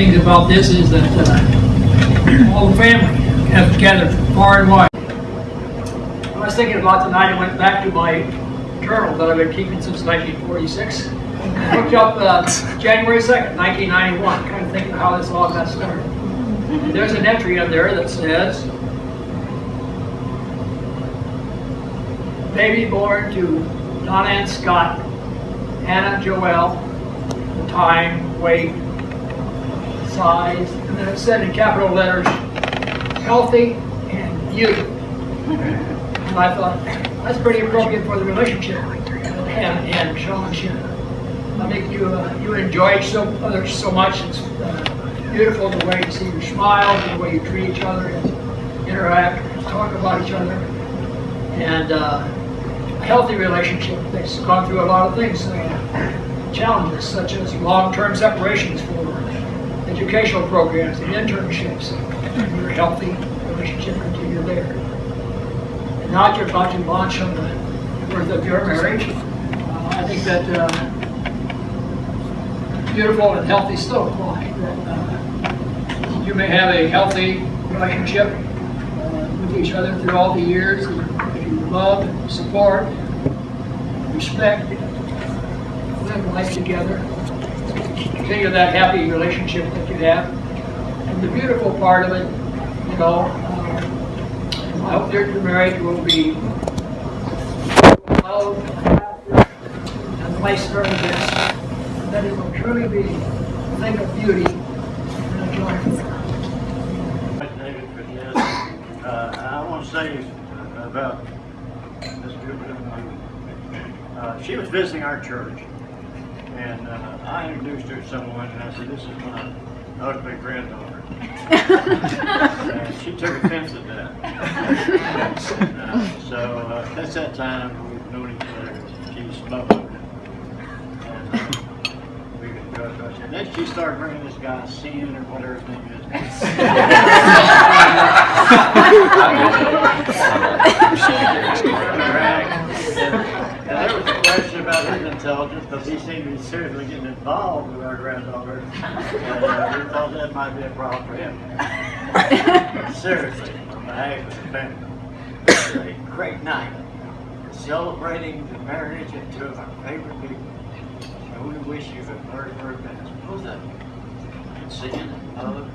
things about this is that all the family have gathered far and wide. I was thinking about tonight, I went back to my journal that I've been keeping since 1946. I looked up January 2nd, 1991, kind of thinking how this all got started. And there's an entry in there that says, baby born to Donna Ann Scott, Hannah Joelle, the time, weight, size, and then it said in capital letters, healthy and beautiful. And I thought, that's pretty appropriate for the relationship and Sean share. I think you enjoy others so much. It's beautiful the way you see your smiles, the way you treat each other, and interact, talk about each other. And a healthy relationship that's gone through a lot of things, challenges such as long-term separations for educational programs and internships. You're a healthy relationship until you're there. And now you're about to launch on the birth of your marriage. I think that beautiful and healthy still apply. You may have a healthy relationship with each other through all the years. You love, support, respect, live life together. Continue that happy relationship that you have. And the beautiful part of it, I hope your marriage will be love, and life very best. That it will truly be a thing of beauty and a joy for them. David, for this. I want to say about this beautiful woman. She was visiting our church, and I introduced her to someone, and I said, "This is my ugly granddaughter." And she took offense at that. So that's that time we've known each other. She smoked. And then she started bringing this guy Sin or whatever his name is. And there was a question about his intelligence because he seemed to be seriously getting involved with our granddaughter. And we thought that might be a problem for him. Seriously, on behalf of the family. It was a great night celebrating the marriage of two of our favorite people. We wish you the very, very best. Both of you. And singing and love.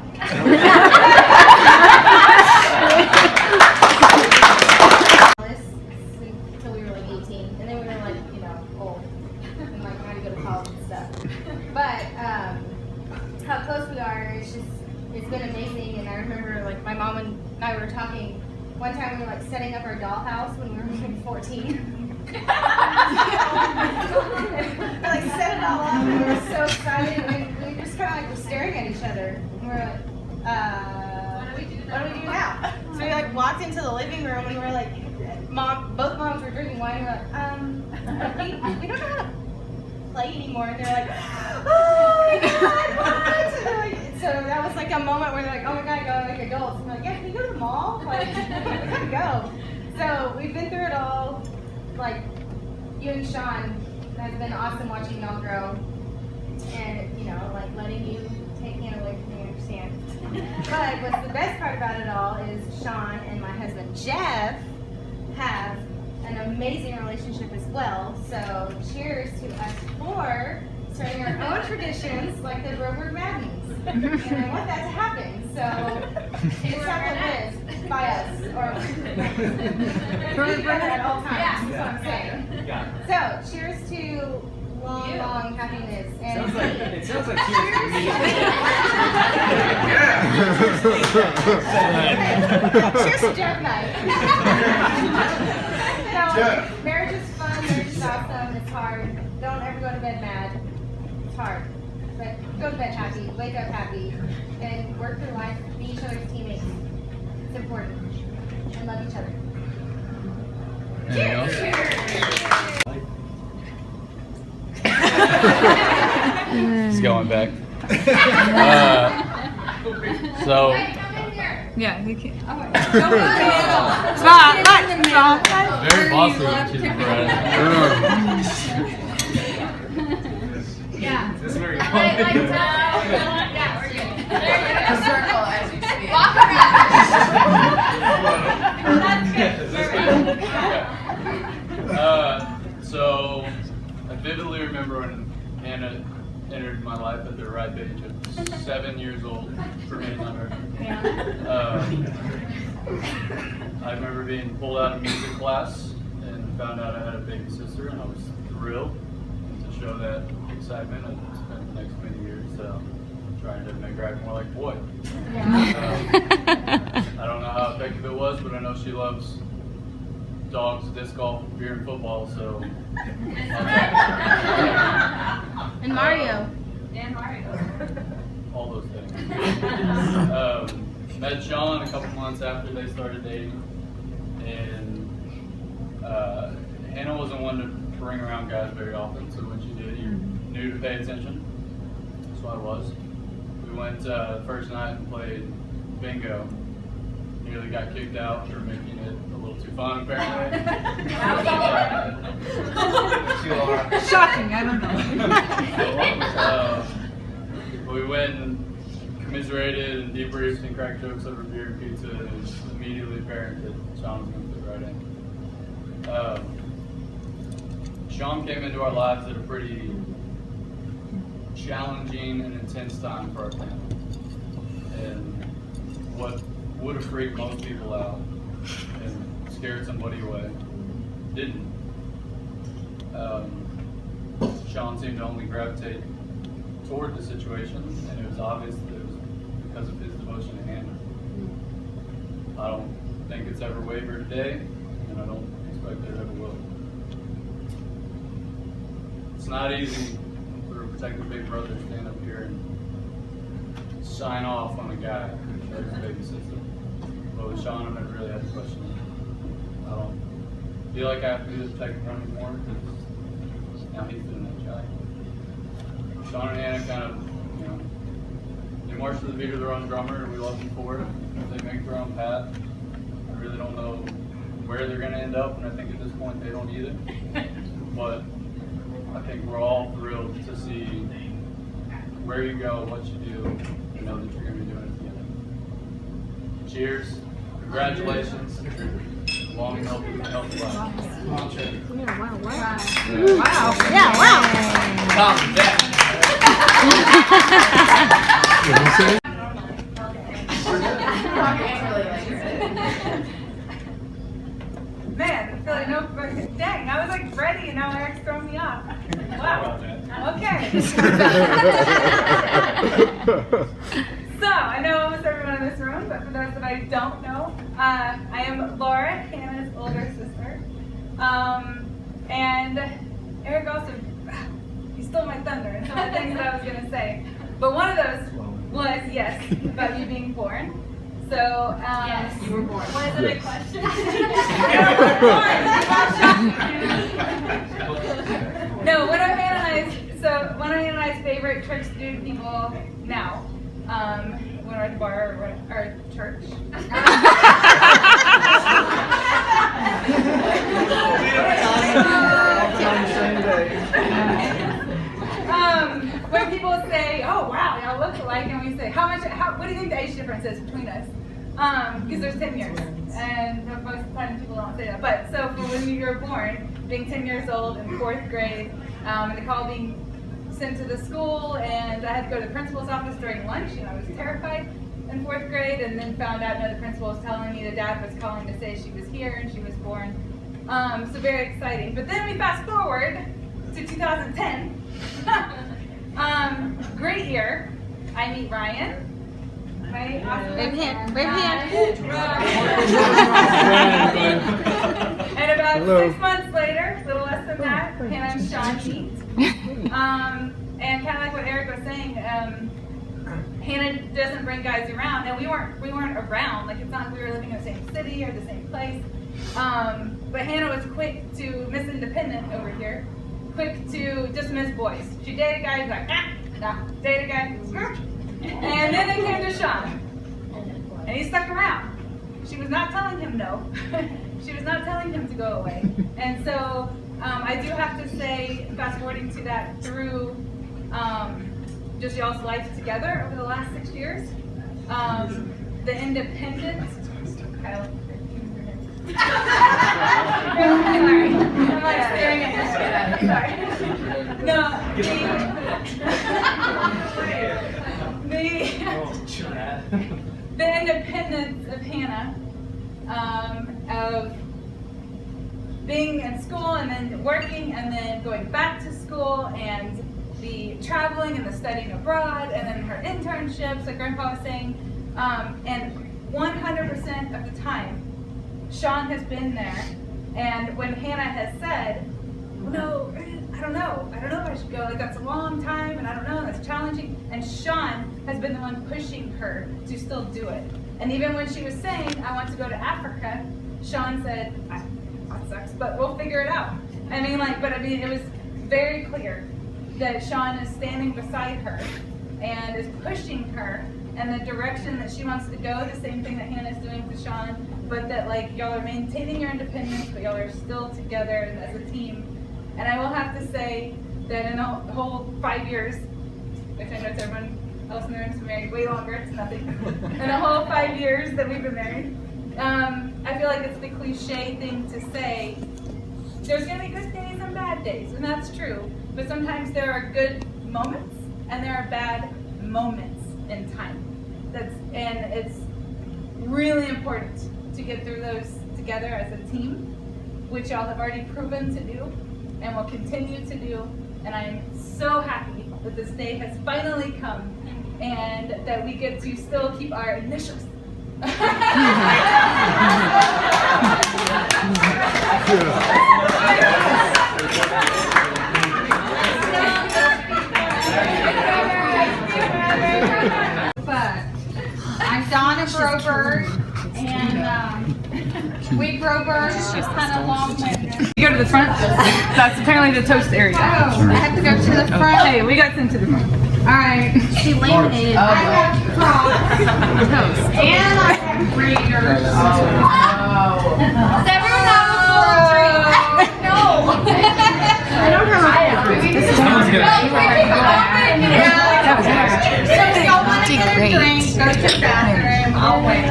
Until we were like 18. And then we were like, old. And like trying to go to college and stuff. But how close we are, it's been amazing. And I remember like my mom and I were talking one time we were like setting up our dollhouse when we were like 14. We like set it all up and we were so excited and we just kind of like were staring at each other and we were like, what do we do now? So we like walked into the living room and we were like, both moms were drinking wine and we were like, we don't know how to play anymore. And they're like, oh my God, what? And like, so that was like a moment where they're like, oh my God, go like adults. And we're like, yeah, can we go to the mall? Like, we gotta go. So we've been through it all. Like, you and Sean has been awesome watching y'all grow and, like letting you take Hannah away from me, I understand. But what's the best part about it all is Sean and my husband Jeff have an amazing relationship as well. So cheers to us for starting our own traditions like the Robert Maddens. And I want that to happen. So it's not going to live by us or together at all times. That's what I'm saying. So cheers to long happiness. And It sounds like cheers to me. cheers to Jeff and I. So marriage is fun. Marriage is awesome. It's hard. Don't ever go to bed mad. It's hard. But go to bed happy, wake up happy, and work through life, be each other's teammates. It's important. And love each other. Cheers! He's going back. So. Yeah, you can. Very bossy with you, Brad. Yeah. Is this where you're Yeah, we're good. vividly remember when Hannah entered my life at the ripe age of 7 years old, for me and her. I remember being pulled out of music class and found out I had a baby sister, and I was thrilled. And to show that excitement, I spent the next many years trying to make her act more like a boy. I don't know how effective it was, but I know she loves dogs, disc golf, beer, and football, so. And Mario. And Mario. All those things. Met Sean a couple months after they started dating, and Hannah wasn't one to bring around guys very often, so when she did, you knew to pay attention. So I was. We went the first night and played bingo. Nearly got kicked out for making it a little too fun, apparently. Shocking, I don't know. We went and commiserated and debriefed and cracked jokes over beer and pizza, and it was immediately apparent that Sean was going to fit right in. Sean came into our lives at a pretty challenging and intense time for our family. And what would have freaked most people out and scared somebody away didn't. Sean seemed to only gravitate toward the situation, and it was obvious that it was because of his devotion to Hannah. I don't think it's ever wavered today, and I don't expect that it ever will. It's not easy for a protective big brother to stand up here and sign off on a guy who shares his baby sister. But with Sean, I've never really had to question it. I don't feel like I have to do the protective one anymore, because now he's doing that job. Sean and Hannah kind of, they march to the beat of their own drummer, and we love them for it. They make their own path. I really don't know where they're going to end up, and I think at this point they don't either. But I think we're all thrilled to see where you go, what you do, and know that you're going to be doing it together. Cheers. Congratulations. Long and healthy life. Wow. Yeah, wow. Tom, Jack. Man, I feel like no, dang, I was like ready and now Eric's throwing me off. Wow. Okay. So, I know almost everyone in this room, but for those that I don't know, I am Laura, Hannah's older sister. And Eric also, he stole my thunder and some of the things that I was going to say. But one of those was, yes, about you being born. So, Yes, you were born. What is the big question? No, one of Hannah and I's favorite church to do people now, when we're at the bar or church. When people say, "Oh wow, y'all look alike," and we say, what do you think the age difference is between us? Because there's 10 years, and most of the time people don't say that. But so for when you were born, being 10 years old in 4th grade, and the call being sent to the school, and I had to go to the principal's office during lunch, and I was terrified in 4th grade, and then found out the principal was telling me the dad was calling to say she was here and she was born. So very exciting. But then we fast forward to 2010. Great year. I meet Ryan. Right? Awesome. Wave hand. Wave hand. And about 6 months later, a little less than that, Hannah and Sean meet. And kind of like what Eric was saying, Hannah doesn't bring guys around, and we weren't around. Like, it's not like we were living in the same city or the same place. But Hannah was quick to miss independent over here, quick to dismiss boys. She dated a guy, she's like, no, date a guy, and then it came to Sean, and he stuck around. She was not telling him no. She was not telling him to go away. And so I do have to say, fast forwarding to that through just y'all's life together over the last 6 years, the independence. Kyle. Sorry. I'm like staring at him. Sorry. No, the independence of Hannah, of being in school and then working and then going back to school and the traveling and the studying abroad and then her internships, like Grandpa was saying, and 100% of the time, Sean has been there. And when Hannah has said, no, I don't know if I should go, like that's a long time and I don't know, that's challenging. And Sean has been the one pushing her to still do it. And even when she was saying, I want to go to Africa, Sean said, that sucks, but we'll figure it out. It was very clear that Sean is standing beside her and is pushing her in the direction that she wants to go, the same thing that Hannah's doing to Sean, but that like y'all are maintaining your independence, but y'all are still together and as a team. And I will have to say that in a whole 5 years, which I know to everyone else in the room has been married way longer, it's nothing. In a whole 5 years that we've been married, I feel like it's the cliche thing to say, there's gonna be good days and bad days, and that's true. But sometimes there are good moments and there are bad moments in time. And it's really important to get through those together as a team, which y'all have already proven to do and will continue to do. And I'm so happy that this day has finally come and that we get to still keep our initials. I'm Donna Broberg, and we Broberg is kind of long-winded. You go to the front. That's apparently the toast area. Oh, I have to go to the front. Hey, we got sent to the front. All right. She laminated. I have props. And I have readers. Does everyone have a floral drink? No. I don't have a drink. Someone's gonna. So if y'all want to get a drink, go to the bathroom. I'll wait.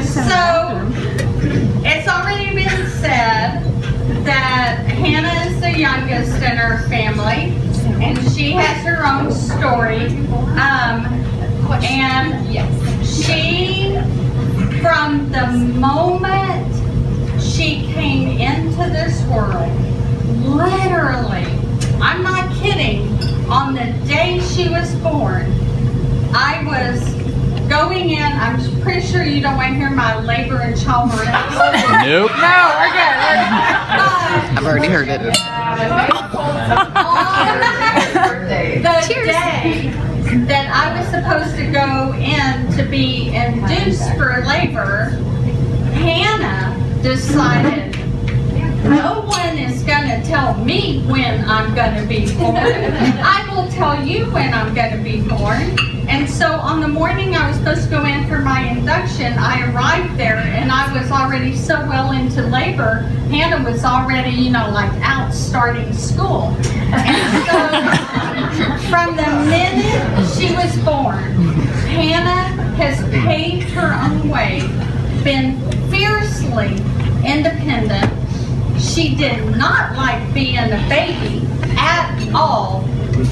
So it's already been said that Hannah is the youngest in her family, and she has her own story. And she, from the moment she came into this world, literally, I'm not kidding, on the day she was born, I was going in, I'm pretty sure you don't want to hear my labor and childbirth. Nope. No, we're good. I've already heard it. The day that I was supposed to go in to be induced for labor, Hannah decided no one is going to tell me when I'm going to be born. I will tell you when I'm going to be born. And so on the morning I was supposed to go in for my induction, I arrived there and I was already so well into labor. Hannah was already, out starting school. And so from the minute she was born, Hannah has paved her own way, been fiercely independent. She did not like being a baby at all,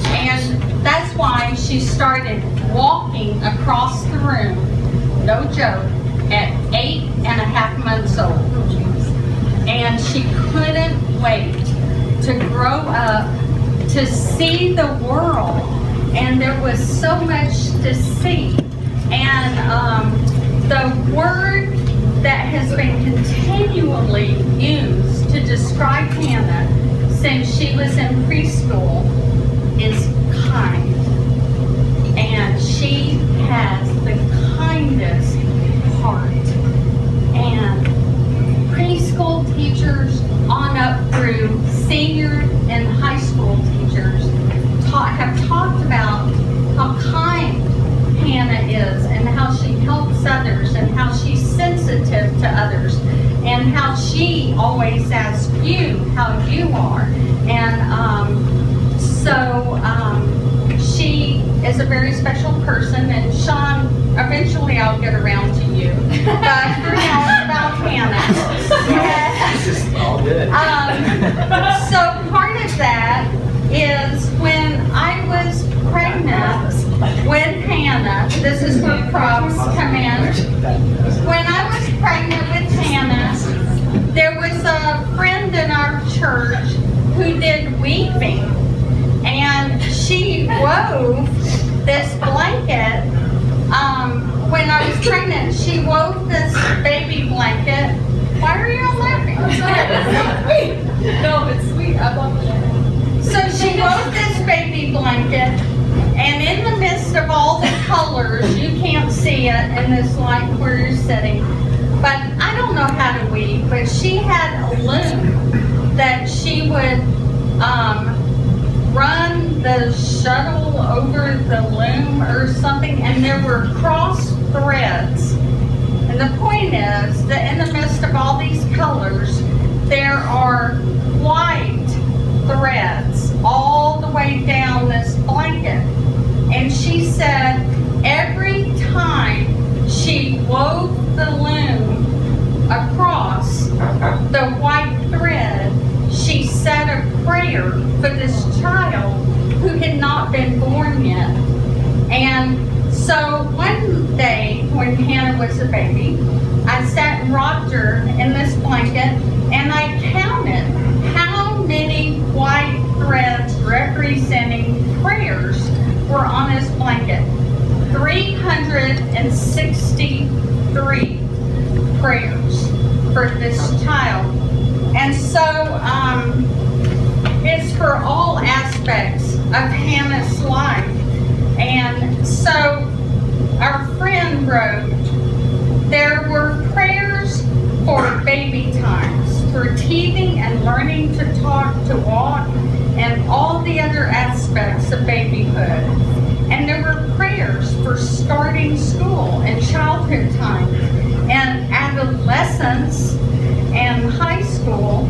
and that's why she started walking across the room, no joke, at 8.5 months old. And she couldn't wait to grow up, to see the world, and there was so much to see. And the word that has been continually used to describe Hannah since she was in preschool is kind. And she has the kindest heart. And preschool teachers on up through senior and high school teachers have talked about how kind Hannah is and how she helps others and how she's sensitive to others and how she always asks you how you are. And so she is a very special person, and Sean, eventually I'll get around to you. But for now, it's about Hannah. It's just all good. So part of that is when I was pregnant with Hannah, this is where props come in. When I was pregnant with Hannah, there was a friend in our church who did weaving, and she wove this blanket. When I was pregnant, she wove this baby blanket. Why are you all laughing? No, it's sweet. I love it. So she wove this baby blanket, and in the midst of all the colors, you can't see it in this light where you're sitting, but I don't know how to weave, but she had a loom that she would run the shuttle over the loom or something, and there were cross threads. And the point is that in the midst of all these colors, there are white threads all the way down this blanket. And she said every time she wove the loom across the white thread, she said a prayer for this child who had not been born yet. And so one day when Hannah was a baby, I sat and rocked her in this blanket, and I counted how many white threads representing prayers were on this blanket. 363 prayers for this child. And so it's for all aspects of Hannah's life. And so our friend wrote, there were prayers for baby times, for teething and learning to talk, to walk, and all the other aspects of babyhood. And there were prayers for starting school and childhood times, and adolescence and high school,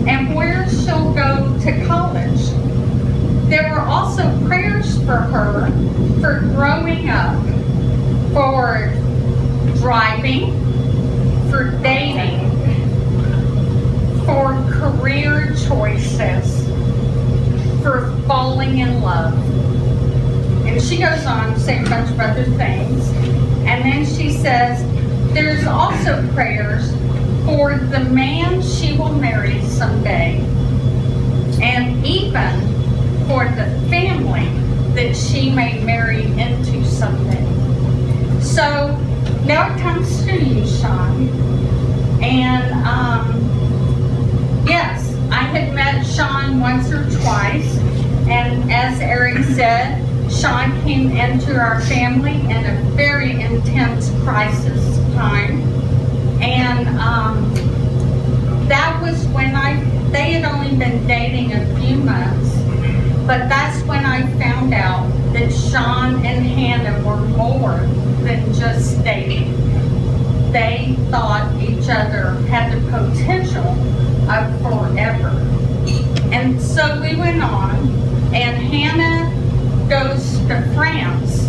and where she'll go to college. There were also prayers for her for growing up, for driving, for dating, for career choices, for falling in love. And she goes on to say a bunch of other things. And then she says, there's also prayers for the man she will marry someday, and even for the family that she may marry into someday. So now it comes to you, Sean. And yes, I had met Sean once or twice, and as Eric said, Sean came into our family in a very intense crisis time. And that was when they had only been dating a few months, but that's when I found out that Sean and Hannah were more than just dating. They thought each other had the potential of forever. And so we went on, and Hannah goes to France,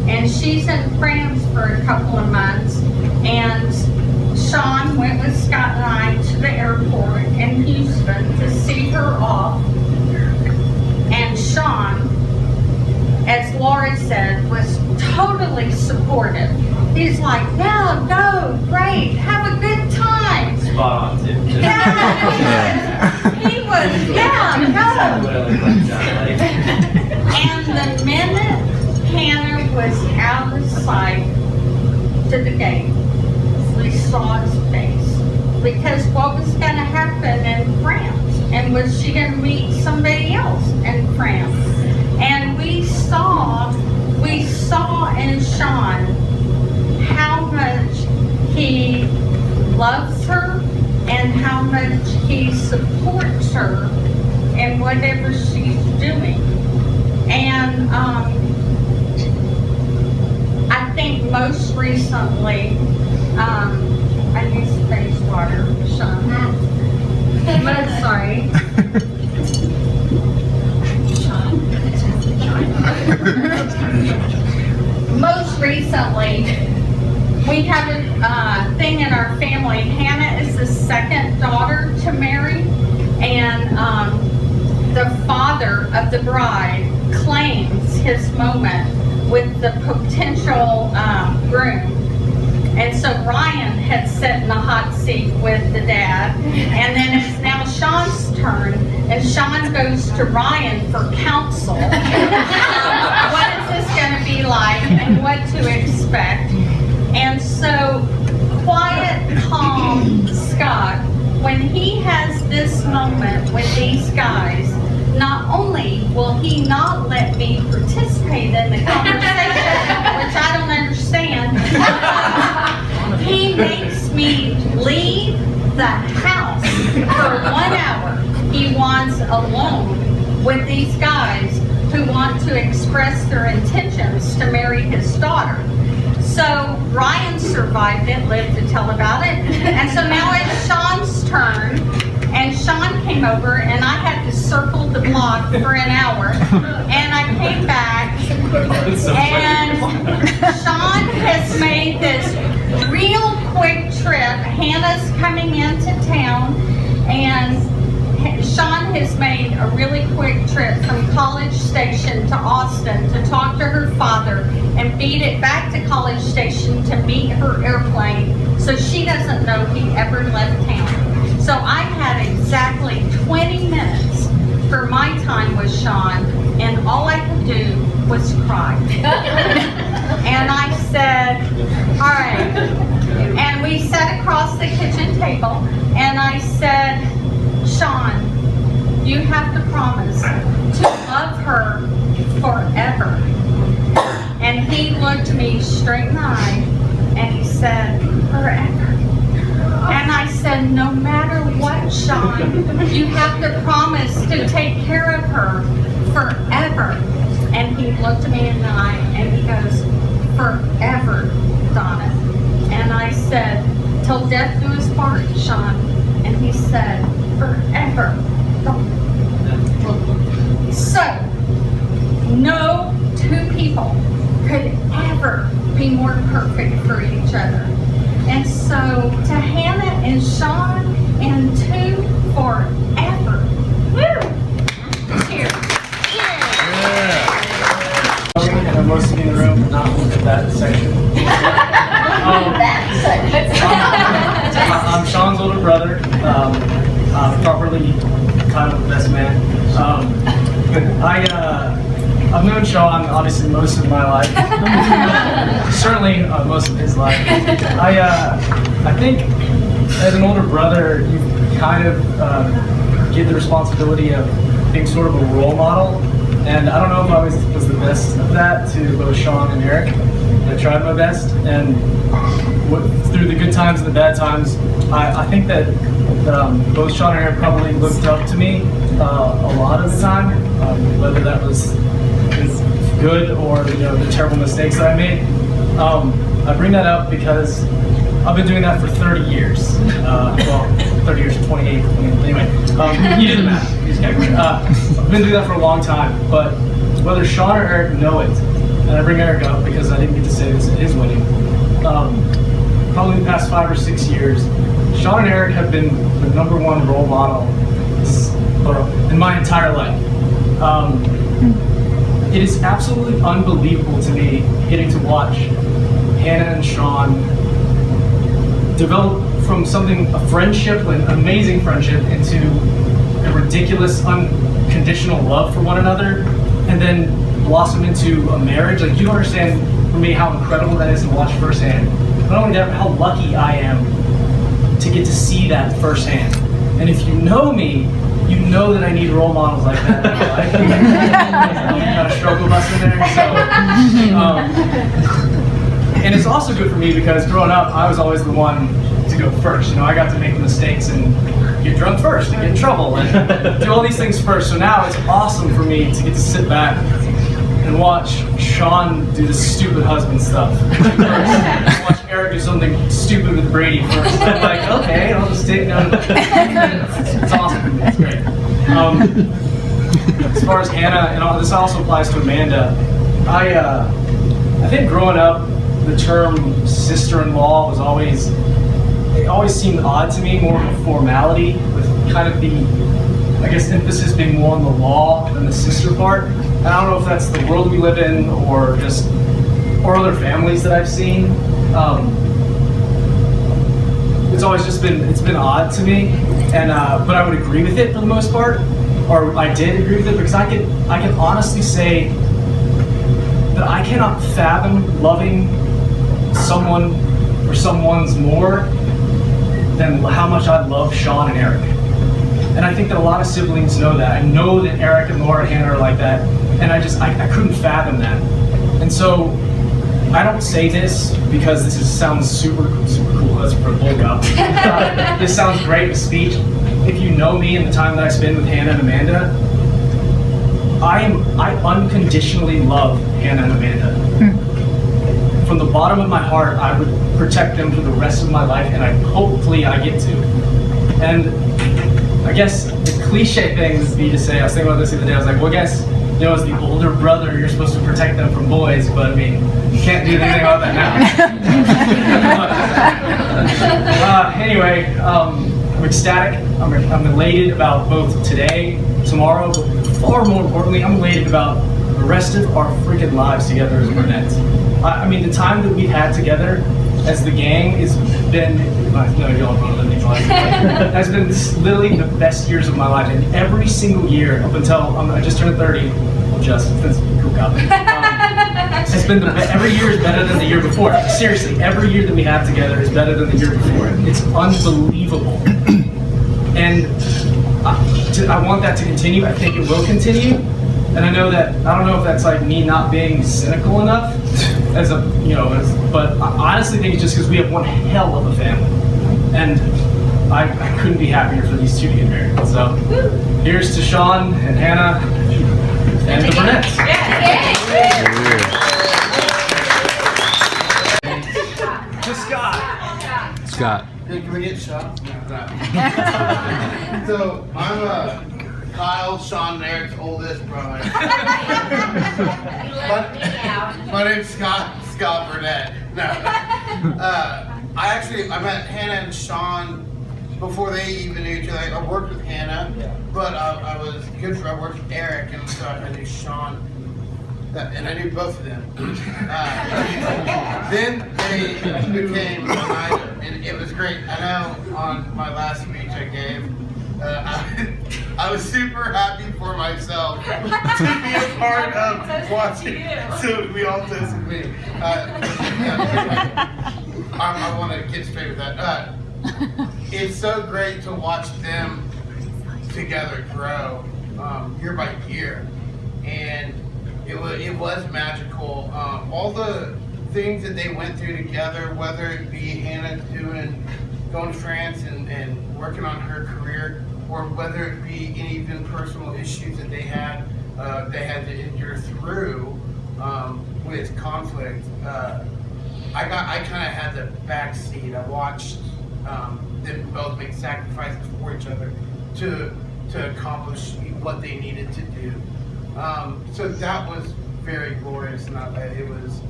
and she's in France for a couple of months, and Sean went with Scott and I to the airport in Houston to see her off. And Sean, as Laura said, was totally supportive. He's like, yeah, go, great, have a good time. Spot on, too. Yeah, he was, yeah, go. And the minute Hannah was out of sight to the gate, we saw his face. Because what was going to happen in France? And was she going to meet somebody else in France? And we saw in Sean how much he loves her and how much he supports her in whatever she's doing. And I think most recently, I used face water, Sean. But sorry. Sean. most recently, we have a thing in our family. Hannah is the second daughter to Mary, and the father of the bride claims his moment with the potential groom. And so Ryan had sat in the hot seat with the dad, and then it's now Sean's turn, and Sean goes to Ryan for counsel. What is this going to be like, and what to expect? And so, quiet, calm Scott, when he has this moment with these guys, not only will he not let me participate in the conversation, which I don't understand, he makes me leave the house for 1 hour. He wants alone with these guys who want to express their intentions to marry his daughter. So Ryan survived it, lived to tell about it, and so now it's Sean's turn. And Sean came over, and I had to circle the block for an hour. And I came back, and Sean has made this real quick trip. Hannah's coming into town, and Sean has made a really quick trip from College Station to Austin to talk to her father and beat it back to College Station to meet her airplane, so she doesn't know he ever left town. So I had exactly 20 minutes for my time with Sean, and all I could do was cry. And I said, all right. And we sat across the kitchen table, and I said, Sean, you have to promise to love her forever. And he looked me straight in the eye, and he said, forever. And I said, no matter what, Sean, you have to promise to take care of her forever. And he looked me in the eye and he goes, forever, Donna. And I said, till death do us part, Sean. And he said, forever, Donna. So, no two people could ever be more perfect for each other. And so, to Hannah and Sean, and to forever. Woo! Cheers. And most of you in the room not look at that section. I'm Sean's older brother, properly titled best man. I've known Sean obviously most of my life, certainly most of his life. I think as an older brother, you kind of get the responsibility of being sort of a role model. And I don't know if I was the best of that to both Sean and Eric. I tried my best, and through the good times and the bad times, I think that both Sean and Eric probably looked up to me a lot of the time, whether that was good or the terrible mistakes that I made. I bring that up because I've been doing that for 30 years. Well, 30 years, 28, anyway. You did the math. You just calculate. I've been doing that for a long time, but whether Sean or Eric know it, and I bring Eric up because I didn't get to say this at his wedding, probably the past 5 or 6 years, Sean and Eric have been the #1 role model in my entire life. It is absolutely unbelievable to me getting to watch Hannah and Sean develop from a friendship, an amazing friendship, into a ridiculous, unconditional love for one another, and then blossom into a marriage. Like, you don't understand for me how incredible that is to watch firsthand. Not only that, but how lucky I am to get to see that firsthand. And if you know me, you know that I need role models like that in my life. I'm kind of struggle bus in there. So, and it's also good for me because growing up, I was always the one to go first. I got to make the mistakes and get drunk first and get in trouble and do all these things first. So now it's awesome for me to get to sit back and watch Sean do the stupid husband stuff first. And watch Eric do something stupid with Brady first. I'm like, okay, I'll just take note. It's awesome. It's great. As far as Hannah, and this also applies to Amanda, I think growing up, the term sister-in-law was always seemed odd to me, more of a formality, with kind of the, I guess, emphasis being more on the law than the sister part. And I don't know if that's the world we live in or other families that I've seen. It's always just been odd to me, and but I would agree with it for the most part, or I did agree with it because I can honestly say that I cannot fathom loving someone or someone's more than how much I love Sean and Eric. And I think that a lot of siblings know that. I know that Eric and Laura and Hannah are like that, and I couldn't fathom that. And so I don't say this because sounds super cool. That's for a bull up. This sounds great with speech. If you know me and the time that I spend with Hannah and Amanda, I unconditionally love Hannah and Amanda. From the bottom of my heart, I would protect them for the rest of my life, and hopefully I get to. And I guess the cliche thing would be to say, I was thinking about this the other day, I was like, well, I guess, as the older brother, you're supposed to protect them from boys, but I mean, you can't do anything about that now. Anyway, I'm ecstatic. I'm elated about both today, tomorrow, but far more importantly, I'm elated about the rest of our freaking lives together as Burnett's. I mean, the time that we've had together as the gang has been, no, you don't know these lives, has been literally the best years of my life. And every single year up until I just turned 30, well, just that's cool comment. It's been every year is better than the year before. Seriously, every year that we have together is better than the year before. It's unbelievable. And I want that to continue. I think it will continue. And I don't know if that's like me not being cynical enough but I honestly think it's just because we have one hell of a family. And I couldn't be happier for these two to get married. So here's to Sean and Hannah and the Burnetts. To Scott. Hey, can we get shots? So I'm Kyle, Sean, and Eric's oldest brother. My name's Scott Burnett. No. I met Hannah and Sean before they even knew each other. I worked with Hannah, but I worked with Eric, and so I knew Sean. And I knew both of them. Then they became united, and it was great. I know on my last speech I gave, I was super happy for myself to be a part of watching. So we all toasted me. I want to get straight with that. It's so great to watch them together grow year by year, and it was magical. All the things that they went through together, whether it be Hannah going to France and working on her career, or whether it be any even personal issues that they had to endure through with conflict. I kind of had the back seat. I watched them both make sacrifices for each other to accomplish what they needed to do. So that was very glorious, and it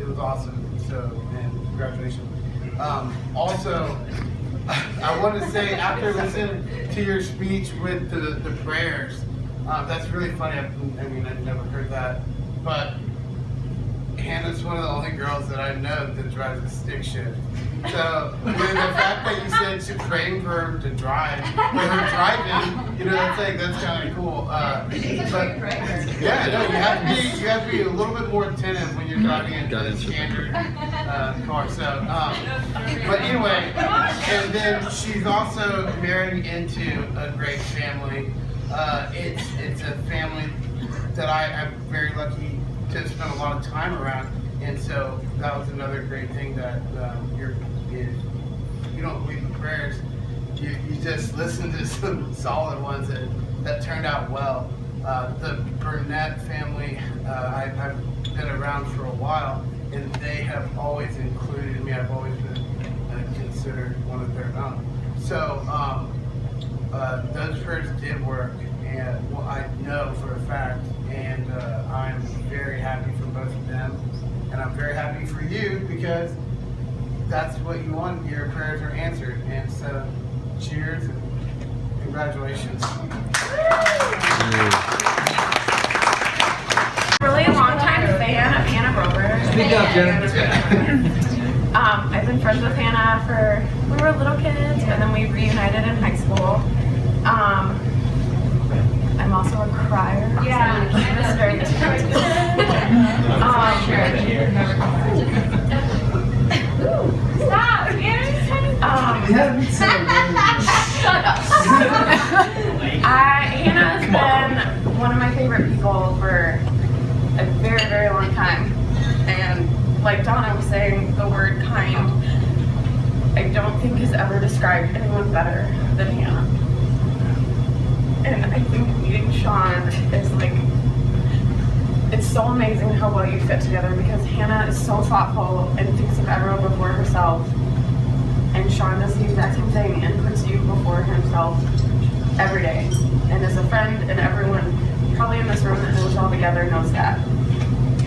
was awesome. So, and congratulations. Also, I want to say, after listening to your speech with the prayers, that's really funny. I mean, I've never heard that, but Hannah's one of the only girls that I know that drives a stick shift. So the fact that you said she's praying for her to drive, with her driving, that's kind of cool. But yeah, no, you have to be a little bit more attentive when you're driving a standard car. So, but anyway, and then she's also married into a great family. It's a family that I'm very lucky to spend a lot of time around, and so that was another great thing that you don't believe in prayers. You just listen to some solid ones that turned out well. The Burnett family, I've been around for a while, and they have always included me. I've always been considered one of their own. So those prayers did work, and I know for a fact, and I'm very happy for both of them. you because that's what you want. Your prayers are answered. And so, cheers and congratulations. Really a long time fan of Hannah Grover. Speak up, Jennifer. I've been friends with Hannah we were little kids, and then we reunited in high school. I'm also a crier. Yeah. So it was very different. Stop! Shut up. Hannah has been one of my favorite people for a very, very long time. And like Donna was saying, the word kind, I don't think has ever described anyone better than Hannah. And I think meeting Sean is like, it's so amazing how well you fit together because Hannah is so thoughtful and thinks of everyone before herself. And Sean does the exact same thing and puts you before himself every day. And as a friend, and everyone probably in this room that knows all together knows that.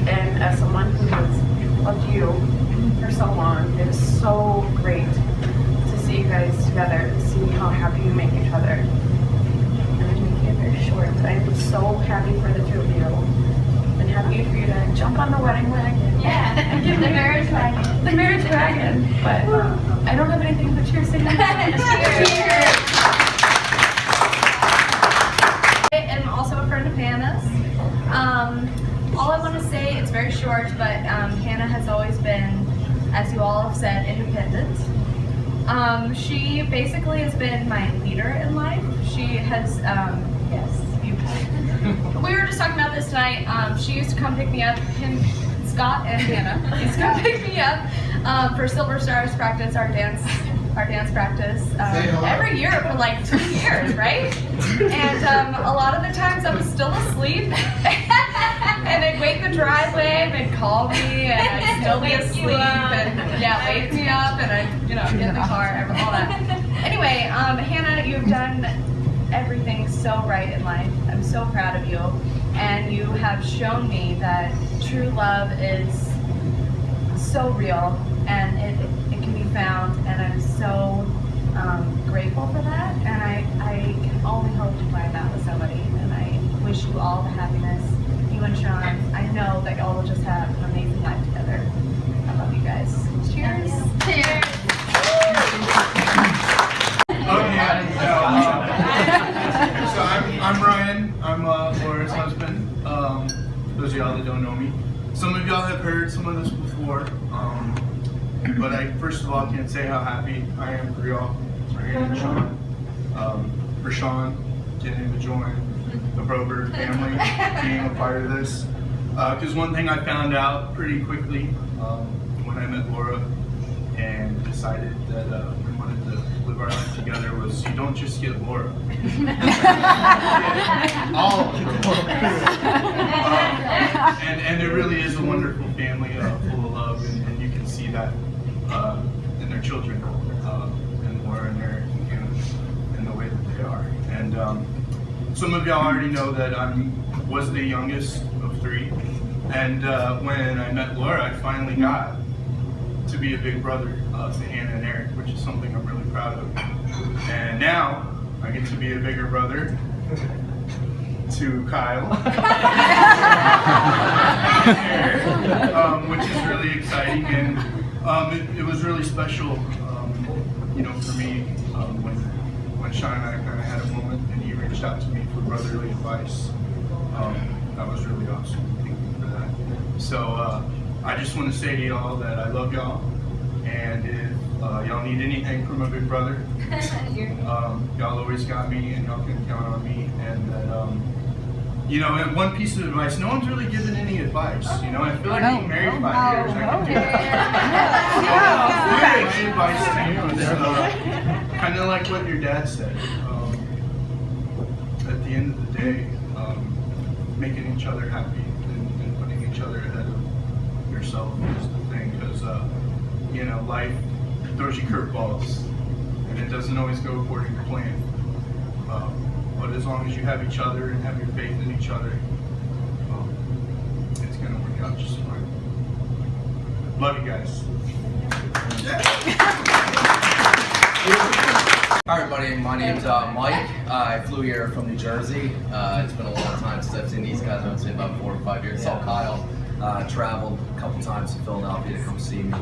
And as someone who has loved you for so long, it is so great to see you guys together and see how happy you make each other. And I'm making it very short, but I'm so happy for the two of you. And happy for you to jump on the wedding wagon. Yeah, and give the marriage wagon. The marriage wagon. But I don't have anything but cheers to Cheers. I am also a friend of Hannah's. All I want to say, it's very short, but Hannah has always been, as you all have said, independent. She basically has been my leader in life. She has, we were just talking about this tonight. She used to come pick me up, Scott and Hannah used to come pick me up for Silver Stars practice, our dance practice, every year for like 2 years, right? And a lot of the times I was still asleep. And they'd wait in the driveway, and they'd call me, and I'd still be asleep, and wake me up, and I'd, get in the car, all that. Anyway, Hannah, you've done everything so right in life. I'm so proud of you, and you have shown me that true love is so real, and it can be found, and I'm so grateful for that, and I can only hope to find that with somebody, and I wish you all the happiness. You and Sean, I know that y'all will just have an amazing life together. I love you guys. Cheers. Cheers. So I'm Ryan. I'm Laura's husband. Those of y'all that don't know me. Some of y'all have heard some of this before. But I first of all can't say how happy I am for y'all, for Hannah and Sean, for Sean getting to join the Broberg family, being a part of this. Because one thing I found out pretty quickly when I met Laura and decided that we wanted to live our life together was you don't just get Laura. All of them. And it really is a wonderful family full of love, and you can see that in their children, and Laura and Eric and Hannah, and the way that they are. And some of y'all already know that I was the youngest of three, and when I met Laura, I finally got to be a big brother to Hannah and Eric, which is something I'm really proud of. And now I get to be a bigger brother to Kyle, which is really exciting, and it was really special, for me when Sean and I kind of had a moment, and he reached out to me for brotherly advice. That was really awesome. Thank you for that. So I just want to say to y'all that I love y'all, and if y'all need anything from a big brother, y'all always got me, and y'all can count on me. And that, and one piece of advice: no one's really given any advice. I feel like being married 5 years, I can do that. So, my advice to you is kind of like what your dad said. At the end of the day, making each other happy and putting each other ahead of yourself is the thing, because life throws you curveballs, and it doesn't always go according to plan. But as long as you have each other and have your faith in each other, it's going to work out just fine. Love you guys. Hi everybody, my name's Mike. I flew here from New Jersey. It's been a long time since I've seen these guys. I would say about 4 or 5 years. Saw Kyle. Traveled a couple times to Philadelphia to come see me.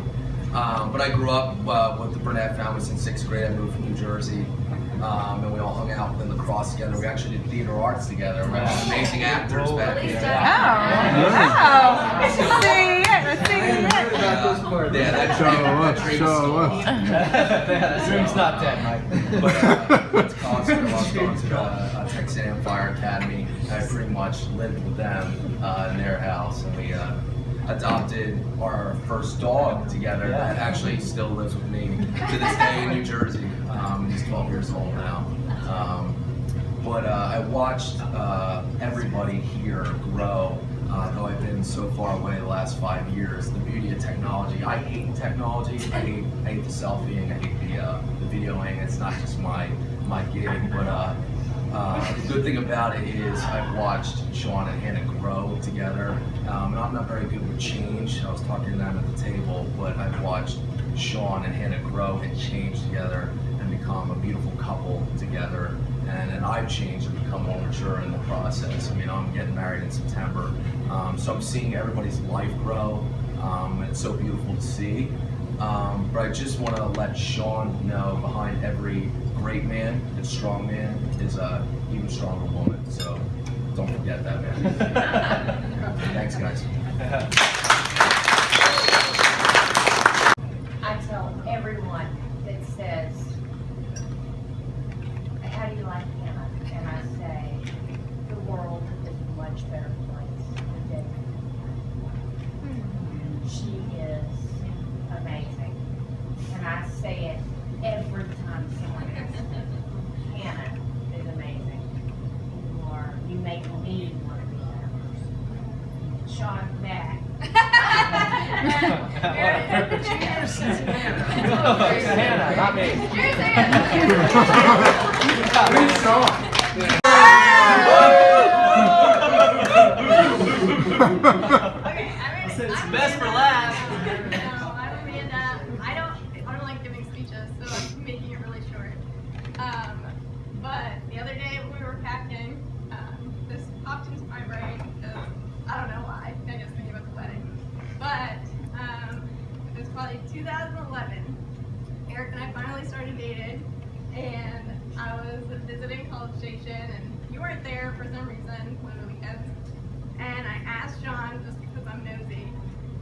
But I grew up with the Burnett family since 6th grade. I moved from New Jersey. And we all hung out playing lacrosse together. We actually did theater arts together. We had amazing actors back here. Yeah, that Dream's not dead, Mike. But went to college, I was going to Texas A&M Fire Academy. I pretty much lived with them in their house, and we adopted our first dog together that actually still lives with me to this day in New Jersey. He's 12 years old now. But I watched everybody here grow, though I've been so far away the last 5 years. The beauty of technology. I hate technology. I hate the selfieing. I hate the videoing. It's not just my gig. But the good thing about it is I've watched Sean and Hannah grow together. And I'm not very good with change. I was talking to them at the table, but I've watched Sean and Hannah grow and change together and become a beautiful couple together. And I've changed and become more mature in the process. I mean, I'm getting married in September, so I'm seeing everybody's life grow. It's so beautiful to see. But I just want to let Sean know behind every great man and strong man is a even stronger woman. So don't forget that, man. Thanks, guys. I tell everyone that says, how do you like Hannah? And I say, the world is a much better place today. She is amazing. And I say it every time someone asks me. Hannah is amazing. You make me want to be there. Sean, back. Cheers to Hannah, not me. Cheers, Hannah. Who's Sean? It's best for last. No, I'm Amanda. I don't like giving speeches, so I'm making it really short. But the other day when we were packing, this popped into my brain because I don't know why. I guess thinking about the wedding. But it was probably 2011. Eric and I finally started dating, and I was visiting College Station, and you weren't there for some reason one of the weekends. And I asked John, just because I'm nosy,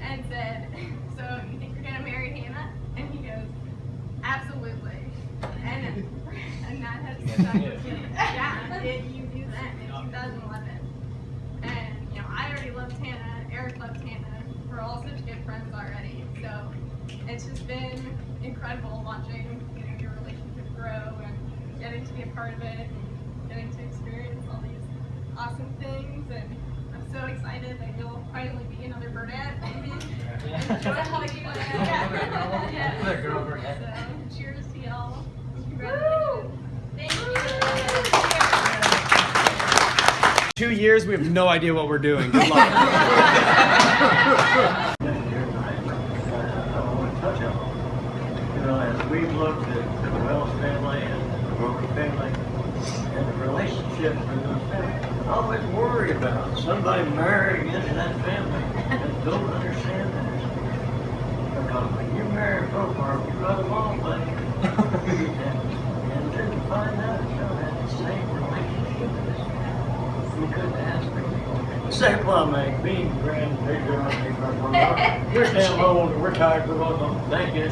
and said, so you think you're gonna marry Hannah? And he goes, absolutely. And that has stuck. Yeah, you do that in 2011. And you know, I already loved Hannah, Eric loved Hannah. We're all such good friends already. So it's just been incredible watching, you know, your relationship grow and getting to be a part of it and getting to experience all these awesome things. And I'm so excited that you'll finally be another Burnett, maybe. So, cheers to y'all. Congratulations. Thank you. 2 years, we have no idea what we're doing. Good luck. As we've looked at the Wells family and the Roker family and the relationships in those families, I always worry about somebody marrying into that family and don't understand that. Because when you marry a Roker, you got a long way. And then to find out you don't have the same relationship as you couldn't ask me. Say what, man, being grand, big girl, we're damn old and we're tired, we're going home. Thank you.